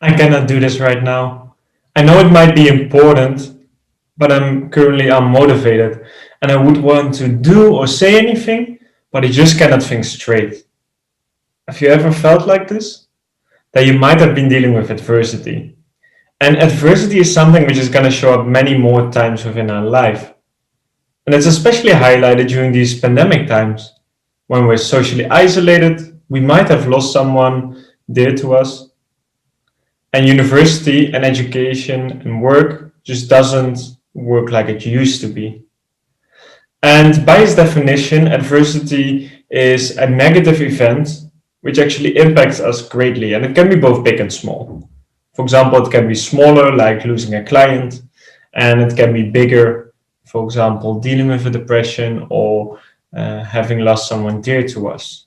I cannot do this right now. I know it might be important, but I'm currently unmotivated and I would want to do or say anything, but I just cannot think straight. Have you ever felt like this? That you might have been dealing with adversity. And adversity is something which is going to show up many more times within our life. And it's especially highlighted during these pandemic times. When we're socially isolated, we might have lost someone dear to us. And university and education and work just doesn't work like it used to be. And by its definition, adversity is a negative event which actually impacts us greatly. And it can be both big and small. For example, it can be smaller, like losing a client, and it can be bigger, for example, dealing with a depression or having lost someone dear to us.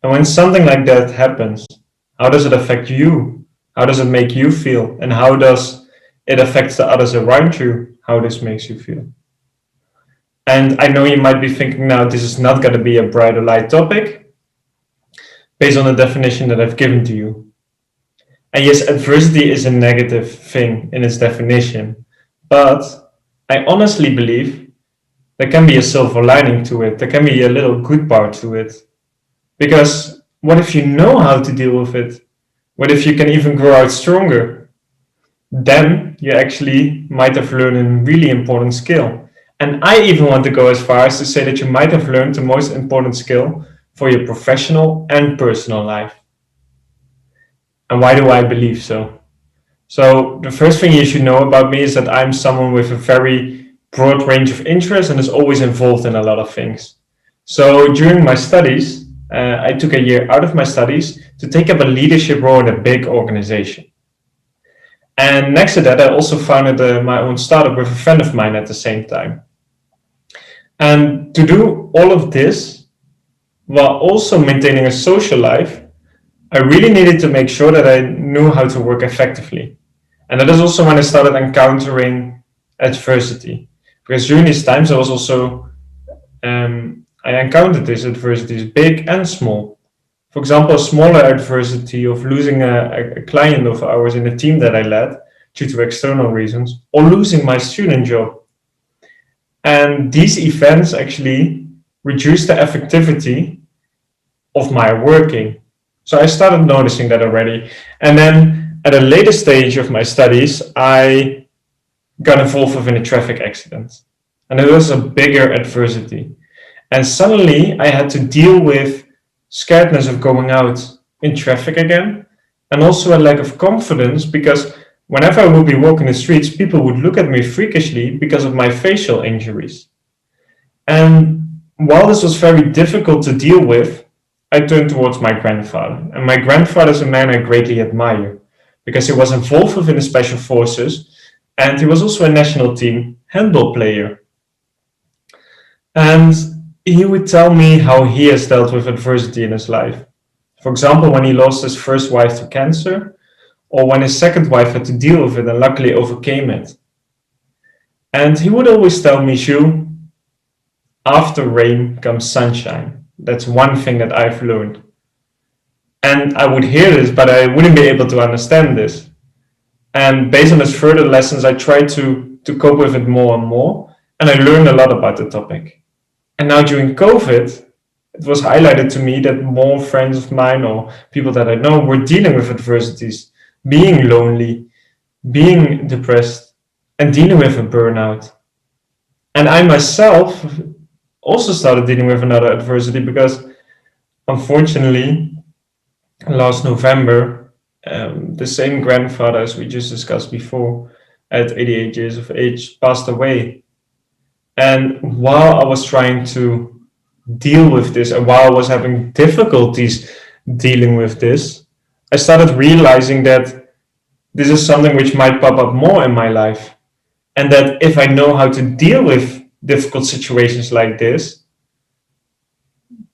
And when something like that happens, how does it affect you? How does it make you feel? And how does it affect the others around you? How this makes you feel? And I know you might be thinking now, this is not going to be a bright or light topic based on the definition that I've given to you. And yes, adversity is a negative thing in its definition, but I honestly believe there can be a silver lining to it. There can be a little good part to it. Because what if you know how to deal with it? What if you can even grow out stronger? Then you actually might have learned a really important skill. And I even want to go as far as to say that you might have learned the most important skill for your professional and personal life. And why do I believe so? So the first thing you should know about me is that I'm someone with a very broad range of interests and is always involved in a lot of things. So during my studies, I took a year out of my studies to take up a leadership role in a big organization. And next to that, I also founded my own startup with a friend of mine at the same time. And to do all of this while also maintaining a social life, I really needed to make sure that I knew how to work effectively. And that is also when I started encountering adversity. Because during these times, I encountered these adversities, big and small. For example, a smaller adversity of losing a client of ours in the team that I led due to external reasons, or losing my student job. And these events actually reduced the effectivity of my working. So I started noticing that already. And then at a later stage of my studies, I got involved within a traffic accident. And it was a bigger adversity. And suddenly I had to deal with scaredness of going out in traffic again, and also a lack of confidence because whenever I would be walking the streets, people would look at me freakishly because of my facial injuries. And while this was very difficult to deal with, I turned towards my grandfather. And my grandfather is a man I greatly admire because he was involved within the special forces and he was also a national team handball player. And he would tell me how he has dealt with adversity in his life. For example, when he lost his first wife to cancer, or when his second wife had to deal with it and luckily overcame it. And he would always tell me, Jules, after rain comes sunshine. That's one thing that I've learned. And I would hear this, but I wouldn't be able to understand this. And based on his further lessons, I tried to cope with it more and more. And I learned a lot about the topic. And now during COVID, it was highlighted to me that more friends of mine or people that I know were dealing with adversities, being lonely, being depressed, and dealing with a burnout. And I myself also started dealing with another adversity because, unfortunately, last November, the same grandfather as we just discussed before, at 88 years of age, passed away. And while I was trying to deal with this, and while I was having difficulties dealing with this, I started realizing that this is something which might pop up more in my life. And that if I know how to deal with difficult situations like this,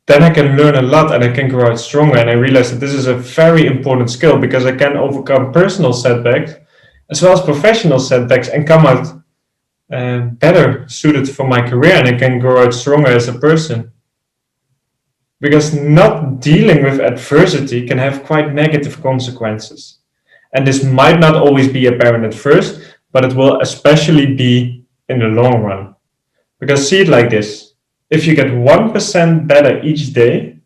then I can learn a lot and I can grow out stronger. And I realized that this is a very important skill because I can overcome personal setbacks as well as professional setbacks and come out better suited for my career, and I can grow out stronger as a person. Because not dealing with adversity can have quite negative consequences. And this might not always be apparent at first, but it will especially be in the long run. Because see it like this. If you get 1% better each day,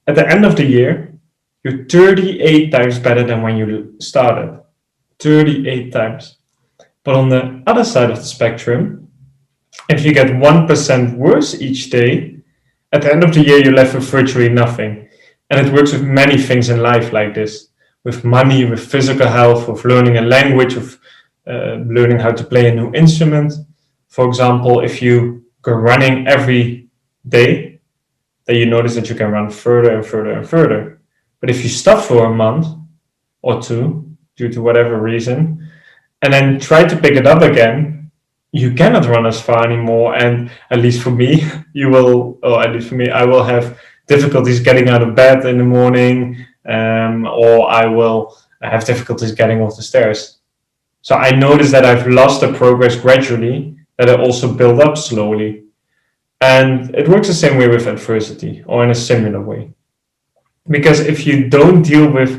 at the end of the year, you're 38 times better than when you started. 38 times. But on the other side of the spectrum, if you get 1% worse each day, at the end of the year, you're left with virtually nothing. And it works with many things in life like this. With money, with physical health, with learning a language, with learning how to play a new instrument. For example, if you go running every day, then you notice that you can run further and further and further. But if you stop for a month or two, due to whatever reason, and then try to pick it up again, you cannot run as far anymore. And at least for me, I will have difficulties getting out of bed in the morning, or I will have difficulties getting off the stairs. So I noticed that I've lost the progress gradually, that I also build up slowly. And it works the same way with adversity, or in a similar way. Because if you don't deal with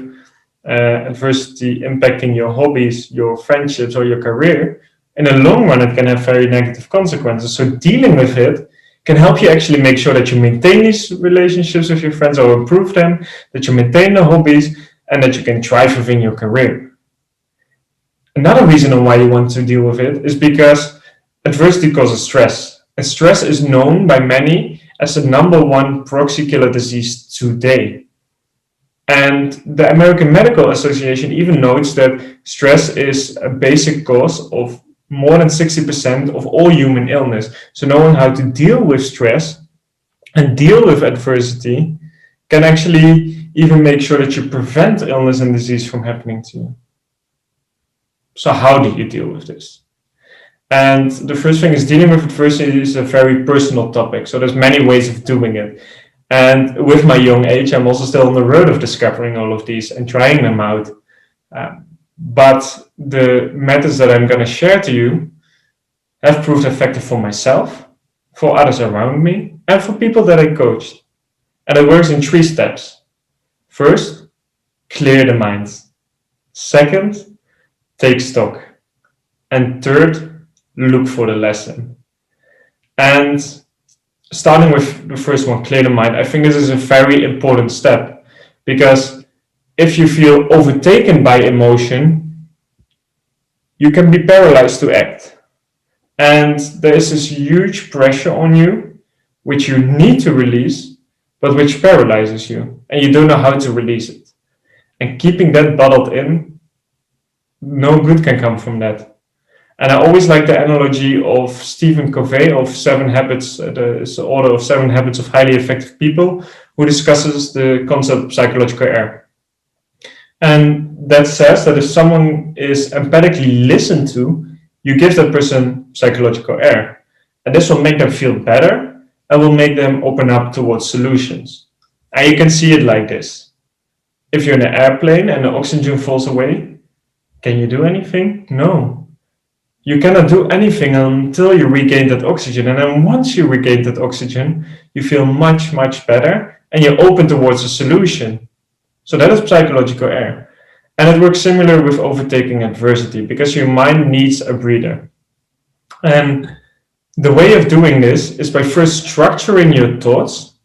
adversity impacting your hobbies, your friendships, or your career, in the long run, it can have very negative consequences. So dealing with it can help you actually make sure that you maintain these relationships with your friends or improve them, that you maintain the hobbies, and that you can thrive within your career. Another reason why you want to deal with it is because adversity causes stress. And stress is known by many as the #1 proxy killer disease today. And the American Medical Association even notes that stress is a basic cause of more than 60% of all human illness. So knowing how to deal with stress and deal with adversity can actually even make sure that you prevent illness and disease from happening to you. So how do you deal with this? And the first thing is, dealing with adversity is a very personal topic. So there's many ways of doing it. And with my young age, I'm also still on the road of discovering all of these and trying them out. But the methods that I'm going to share to you have proved effective for myself, for others around me, and for people that I coached. And it works in 3 steps. First, clear the mind. Second, take stock. And third, look for the lesson. And starting with the first one, clear the mind, I think this is a very important step, because if you feel overtaken by emotion, you can be paralyzed to act. And there is this huge pressure on you, which you need to release, but which paralyzes you, and you don't know how to release it. And keeping that bottled in, no good can come from that. And I always like the analogy of Stephen Covey of 7 Habits, the author of 7 Habits of Highly Effective People, who discusses the concept of psychological error. And that says that if someone is empathically listened to, you give that person psychological error. And this will make them feel better and will make them open up towards solutions. And you can see it like this. If you're in an airplane and the oxygen falls away, can you do anything? No. You cannot do anything until you regain that oxygen. And then once you regain that oxygen, you feel much, much better and you're open towards a solution. So that is psychological error. And it works similar with overtaking adversity, because your mind needs a breather. And the way of doing this is by first structuring your thoughts,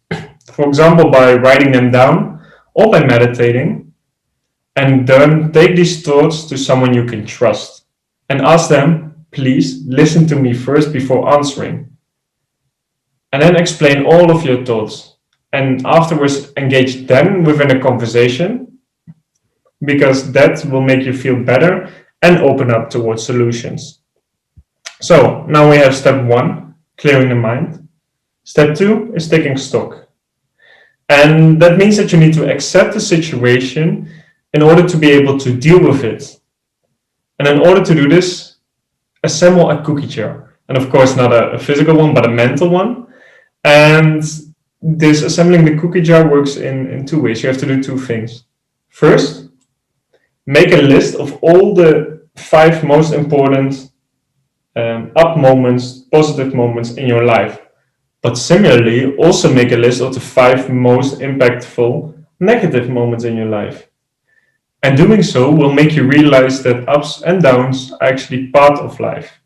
for example, by writing them down or by meditating, and then take these thoughts to someone you can trust and ask them, please listen to me first before answering. And then explain all of your thoughts. And afterwards engage them within a conversation, because that will make you feel better and open up towards solutions. So now we have step 1, clearing the mind. Step 2 is taking stock. And that means that you need to accept the situation in order to be able to deal with it. And in order to do this, assemble a cookie jar. And of course, not a physical one, but a mental one. And this assembling the cookie jar works in 2 ways. You have to do 2 things. First, make a list of all the 5 most important up moments, positive moments in your life. But similarly, also make a list of the 5 most impactful negative moments in your life. And doing so will make you realize that ups and downs are actually part of life.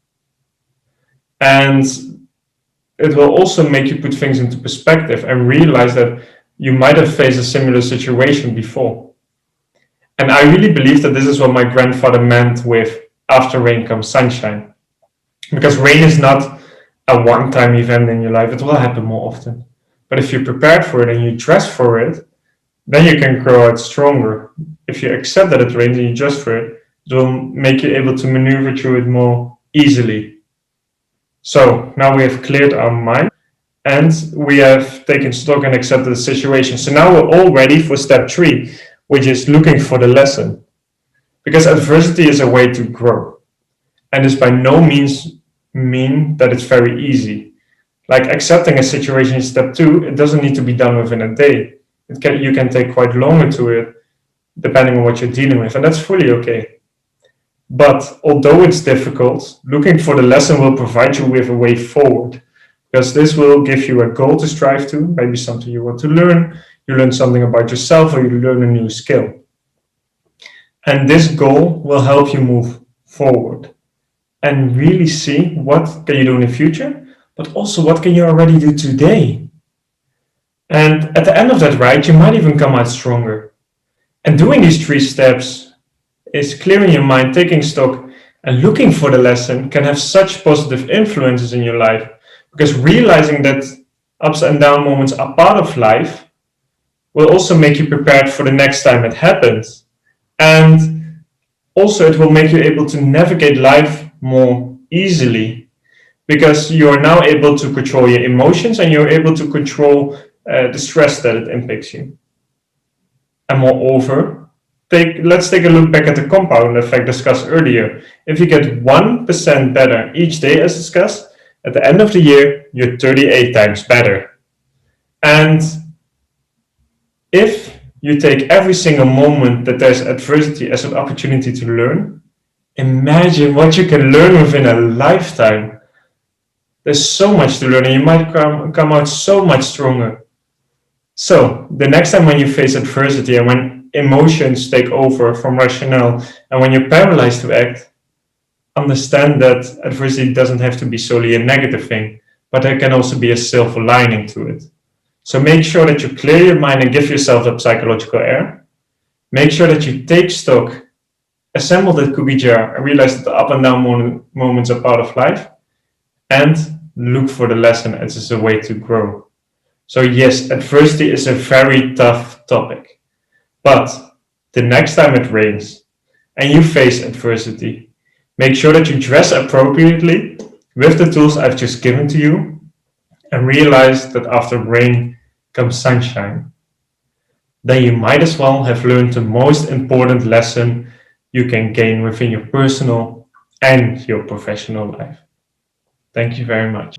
And it will also make you put things into perspective and realize that you might have faced a similar situation before. And I really believe that this is what my grandfather meant with after rain comes sunshine. Because rain is not a one-time event in your life, it will happen more often. But if you're prepared for it and you dress for it, then you can grow out stronger. If you accept that it rains and you dress for it, it will make you able to maneuver through it more easily. So now we have cleared our mind and we have taken stock and accepted the situation. So now we're all ready for step 3, which is looking for the lesson. Because adversity is a way to grow. And this by no means mean that it's very easy. Like accepting a situation in step 2, it doesn't need to be done within a day. You can take quite longer to it, depending on what you're dealing with, and that's fully okay. But although it's difficult, looking for the lesson will provide you with a way forward, because this will give you a goal to strive to, maybe something you want to learn, you learn something about yourself, or you learn a new skill. And this goal will help you move forward and really see what can you do in the future, but also what can you already do today. And at the end of that ride, you might even come out stronger. And doing these 3 steps is clearing your mind, taking stock, and looking for the lesson can have such positive influences in your life. Because realizing that ups and down moments are part of life will also make you prepared for the next time it happens. And also it will make you able to navigate life more easily. Because you are now able to control your emotions and you're able to control the stress that it impacts you. And moreover, let's take a look back at the compound effect discussed earlier. If you get 1% better each day as discussed, at the end of the year, you're 38 times better. And if you take every single moment that there's adversity as an opportunity to learn, imagine what you can learn within a lifetime. There's so much to learn and you might come out so much stronger. So the next time when you face adversity and when emotions take over from rationale and when you're paralyzed to act, understand that adversity doesn't have to be solely a negative thing, but there can also be a silver lining to it. So make sure that you clear your mind and give yourself that psychological air. Make sure that you take stock, assemble that cookie jar and realize that the up and down moments are part of life, and look for the lesson as a way to grow. So yes, adversity is a very tough topic, but the next time it rains and you face adversity, make sure that you dress appropriately with the tools I've just given to you and realize that after rain comes sunshine. Then you might as well have learned the most important lesson you can gain within your personal and your professional life. Thank you very much.